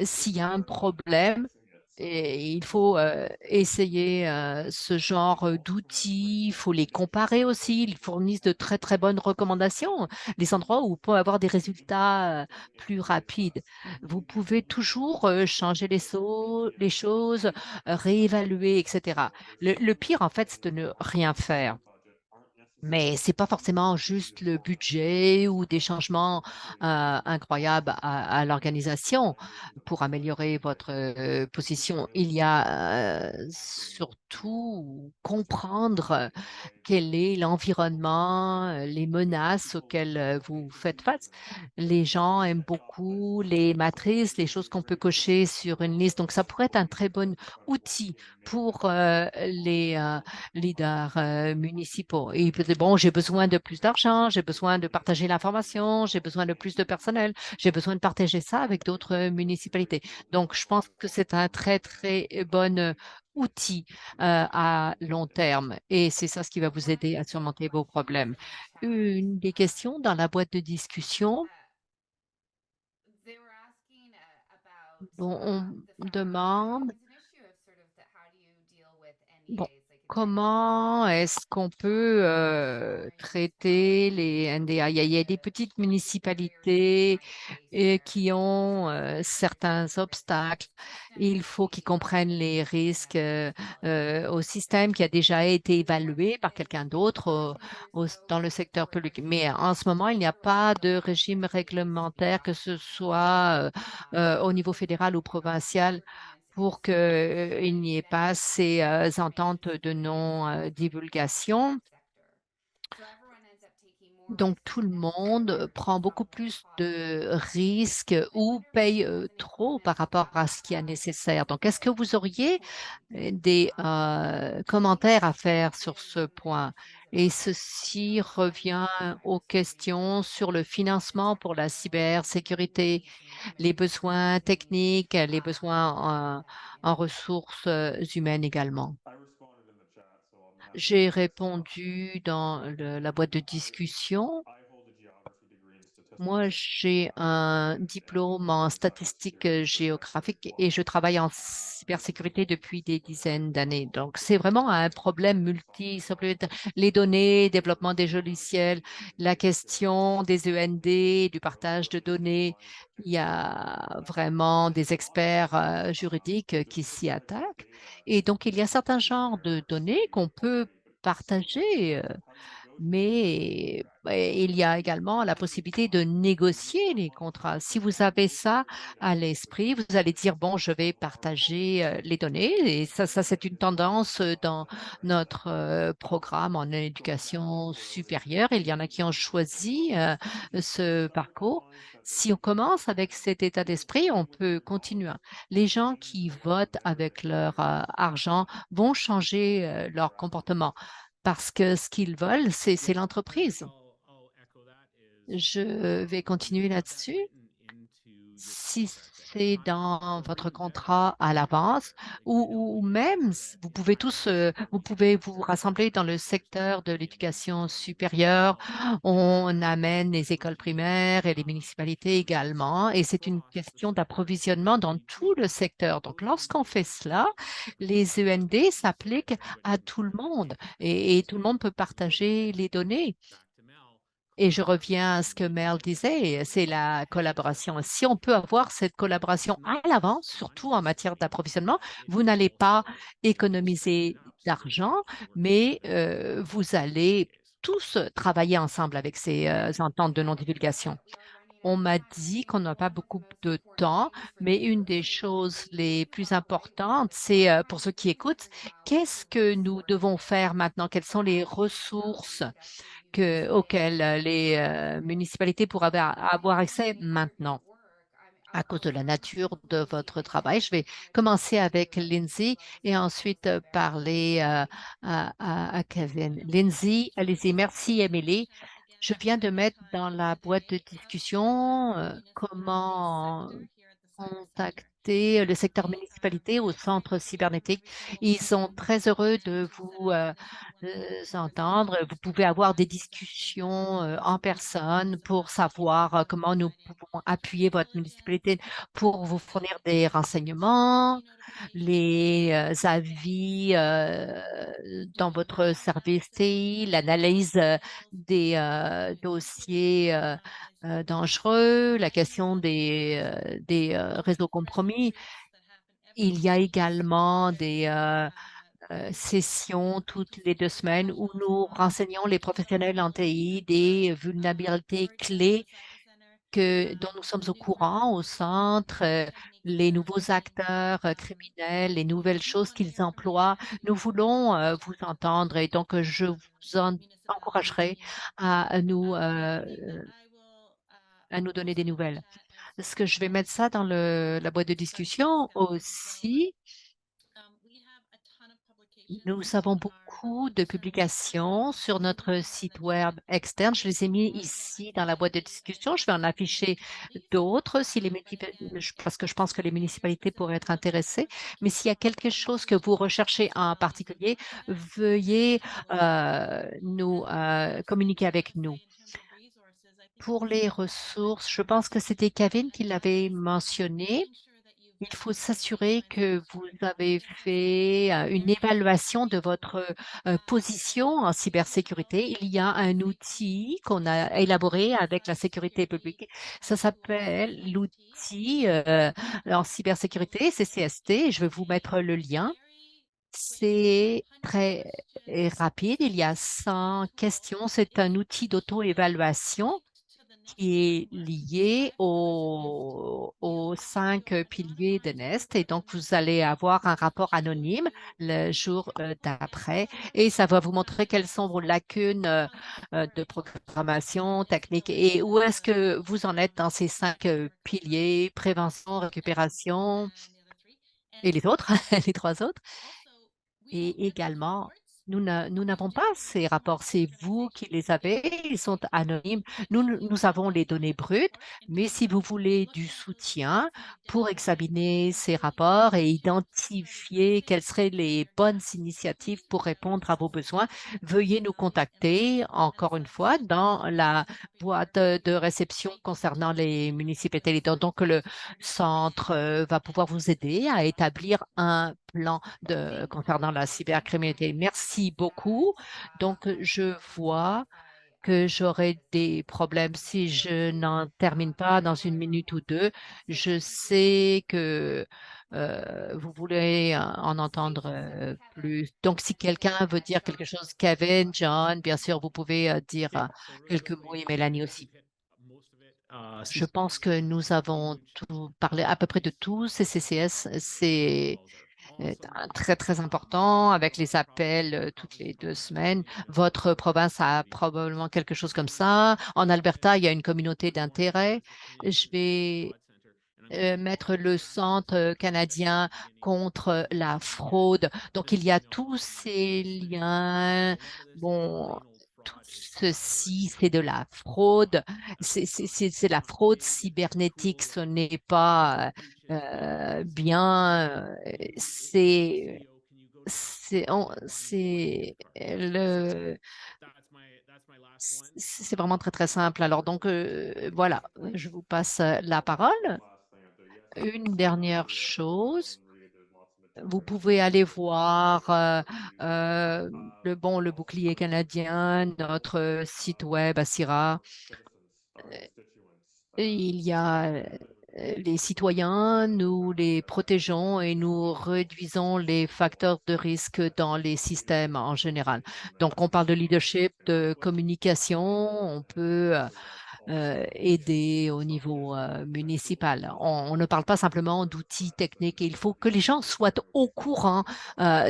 s'il y a un problème, et il faut essayer ce genre d'outils, il faut les comparer aussi. Ils fournissent de très, très bonnes recommandations, des endroits où on peut avoir des résultats plus rapides. Vous pouvez toujours changer les choses, réévaluer, etc. Le pire, en fait, c'est de ne rien faire. Mais c'est pas forcément juste le budget ou des changements incroyables à l'organisation pour améliorer votre position. Il y a surtout comprendre quel est l'environnement, les menaces auxquelles vous faites face. Les gens aiment beaucoup les matrices, les choses qu'on peut cocher sur une liste. Donc, ça pourrait être un très bon outil pour les leaders municipaux. Et ils peuvent dire, bon, j'ai besoin de plus d'argent, j'ai besoin de partager l'information, j'ai besoin de plus de personnel, j'ai besoin de partager ça avec d'autres municipalités. Donc, je pense que c'est un très, très bon outil à long terme et c'est ça ce qui va vous aider à surmonter vos problèmes. Une des questions dans la boîte de discussion, bon, on demande, bon, comment est-ce qu'on peut traiter les NDA? Il y a des petites municipalités qui ont certains obstacles. Il faut qu'ils comprennent les risques au système qui a déjà été évalué par quelqu'un d'autre dans le secteur public. Mais en ce moment, il n'y a pas de régime réglementaire, que ce soit au niveau fédéral ou provincial, pour qu'il n'y ait pas ces ententes de non-divulgation. Donc, tout le monde prend beaucoup plus de risques ou paye trop par rapport à ce qui est nécessaire. Donc, est-ce que vous auriez des commentaires à faire sur ce point? Et ceci revient aux questions sur le financement pour la cybersécurité, les besoins techniques, les besoins en ressources humaines également. J'ai répondu dans la boîte de discussion. Moi, j'ai un diplôme en statistique géographique et je travaille en cybersécurité depuis des dizaines d'années. Donc, c'est vraiment un problème les données, développement des logiciels, la question des END, du partage de données. Il y a vraiment des experts juridiques qui s'y attaquent. Et donc, il y a certains genres de données qu'on peut partager. Mais il y a également la possibilité de négocier les contrats. Si vous avez ça à l'esprit, vous allez dire, bon, je vais partager les données. Et ça c'est une tendance dans notre programme en éducation supérieure. Il y en a qui ont choisi ce parcours. Si on commence avec cet état d'esprit, on peut continuer. Les gens qui votent avec leur argent vont changer leur comportement parce que ce qu'ils veulent, c'est l'entreprise. Je vais continuer là-dessus. Si c'est dans votre contrat à l'avance ou même vous pouvez vous rassembler dans le secteur de l'éducation supérieure. On amène les écoles primaires et les municipalités également et c'est une question d'approvisionnement dans tout le secteur. Donc, lorsqu'on fait cela, les END s'appliquent à tout le monde et tout le monde peut partager les données. Et je reviens à ce que Mel disait, c'est la collaboration. Si on peut avoir cette collaboration à l'avance, surtout en matière d'approvisionnement, vous n'allez pas économiser d'argent, mais vous allez tous travailler ensemble avec ces ententes de non-divulgation. On m'a dit qu'on n'a pas beaucoup de temps, mais une des choses les plus importantes, c'est pour ceux qui écoutent, qu'est-ce que nous devons faire maintenant? Quelles sont les ressources auxquelles les municipalités pourraient avoir accès maintenant à cause de la nature de votre travail? Je vais commencer avec Lindsay et ensuite parler à Kevin. Lindsay, allez-y. Merci, Emily. Je viens de mettre dans la boîte de discussion comment contacter le secteur municipalité au centre cybernétique. Ils sont très heureux de vous entendre. Vous pouvez avoir des discussions en personne pour savoir comment nous pouvons appuyer votre municipalité pour vous fournir des renseignements, les avis dans votre service TI, l'analyse des dossiers dangereux, la question des réseaux compromis. Il y a également des sessions toutes les 2 semaines où nous renseignons les professionnels en TI des vulnérabilités clés dont nous sommes au courant au centre, les nouveaux acteurs criminels, les nouvelles choses qu'ils emploient. Nous voulons vous entendre et donc je vous encouragerai à nous donner des nouvelles. Est-ce que je vais mettre ça dans la boîte de discussion aussi? Nous avons beaucoup de publications sur notre site web externe. Je les ai mis ici dans la boîte de discussion. Je vais en afficher d'autres parce que je pense que les municipalités pourraient être intéressées. Mais s'il y a quelque chose que vous recherchez en particulier, veuillez nous communiquer avec nous. Pour les ressources, je pense que c'était Kevin qui l'avait mentionné. il faut s'assurer que vous avez fait une évaluation de votre position en cybersécurité. Il y a un outil qu'on a élaboré avec la sécurité publique. Ça s'appelle l'outil en cybersécurité, CCST. Je vais vous mettre le lien. C'est très rapide. Il y a 100 questions. C'est un outil d'auto-évaluation qui est lié aux 5 piliers de Nest. Et donc, vous allez avoir un rapport anonyme le jour d'après et ça va vous montrer quelles sont vos lacunes de programmation technique et où est-ce que vous en êtes dans ces 5 piliers, prévention, récupération et les autres, les 3 autres. Et également, nous n'avons pas ces rapports, c'est vous qui les avez, ils sont anonymes. Nous avons les données brutes, mais si vous voulez du soutien pour examiner ces rapports et identifier quelles seraient les bonnes initiatives pour répondre à vos besoins, veuillez nous contacter encore une fois dans la boîte de réception concernant les municipalités. Donc, le centre va pouvoir vous aider à établir un plan concernant la cybercriminalité. Merci beaucoup. Donc, je vois que j'aurai des problèmes si je n'en termine pas dans 1 minute ou 2. Je sais que vous voulez en entendre plus. Donc, si quelqu'un veut dire quelque chose, Kevin, John, bien sûr, vous pouvez dire quelques mots et Mélanie aussi. Je pense que nous avons tout parlé à peu près de tout. CCCS, c'est très, très important avec les appels toutes les 2 semaines. Votre province a probablement quelque chose comme ça. En Alberta, il y a une communauté d'intérêt. Je vais mettre le Centre canadien contre la fraude. Donc, il y a tous ces liens. Bon, tout ceci, c'est de la fraude. C'est la fraude cybernétique. Ce n'est pas bien. C'est vraiment très, très simple. Alors, donc, voilà, je vous passe la parole. Une dernière chose, vous pouvez aller voir le bouclier canadien, notre site web Asira. Il y a les citoyens, nous les protégeons et nous réduisons les facteurs de risque dans les systèmes en général. Donc, on parle de leadership, de communication, on peut aider au niveau municipal. On ne parle pas simplement d'outils techniques. Il faut que les gens soient au courant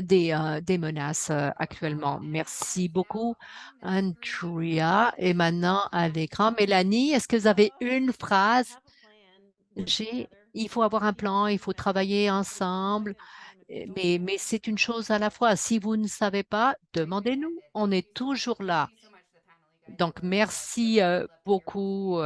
des menaces actuellement. Merci beaucoup, Andrea. Et maintenant, à l'écran, Mélanie, est-ce que vous avez une phrase? Il faut avoir un plan, il faut travailler ensemble, mais c'est une chose à la fois. Si vous ne savez pas, demandez-nous. On est toujours là. Donc, merci beaucoup.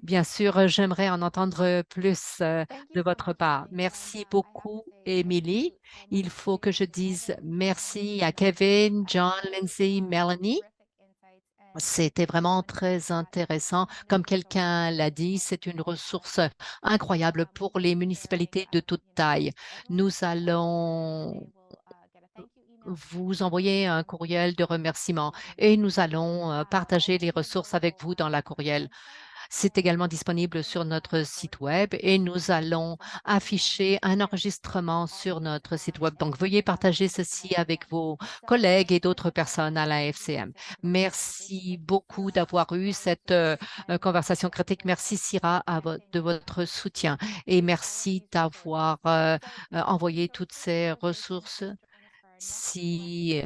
Bien sûr, j'aimerais en entendre plus de votre part. Merci beaucoup, Émilie. Il faut que je dise merci à Kevin, John, Lindsay, Melanie. C'était vraiment très intéressant. Comme quelqu'un l'a dit, c'est une ressource incroyable pour les municipalités de toute taille. Nous allons vous envoyer un courriel de remerciement et nous allons partager les ressources avec vous dans la courriel. C'est également disponible sur notre site web et nous allons afficher un enregistrement sur notre site web. Donc, veuillez partager ceci avec vos collègues et d'autres personnes à la FCM. Merci beaucoup d'avoir eu cette conversation critique. Merci, Syrah, de votre soutien et merci d'avoir envoyé toutes ces ressources. Si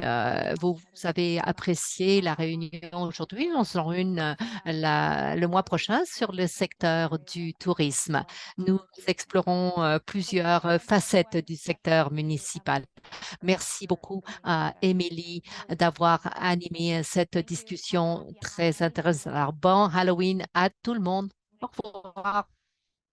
vous avez apprécié la réunion aujourd'hui, on se rend une le mois prochain sur le secteur du tourisme. Nous explorons plusieurs facettes du secteur municipal. Merci beaucoup à Émilie d'avoir animé cette discussion très intéressante. Alors, bon Halloween à tout le monde. Au revoir.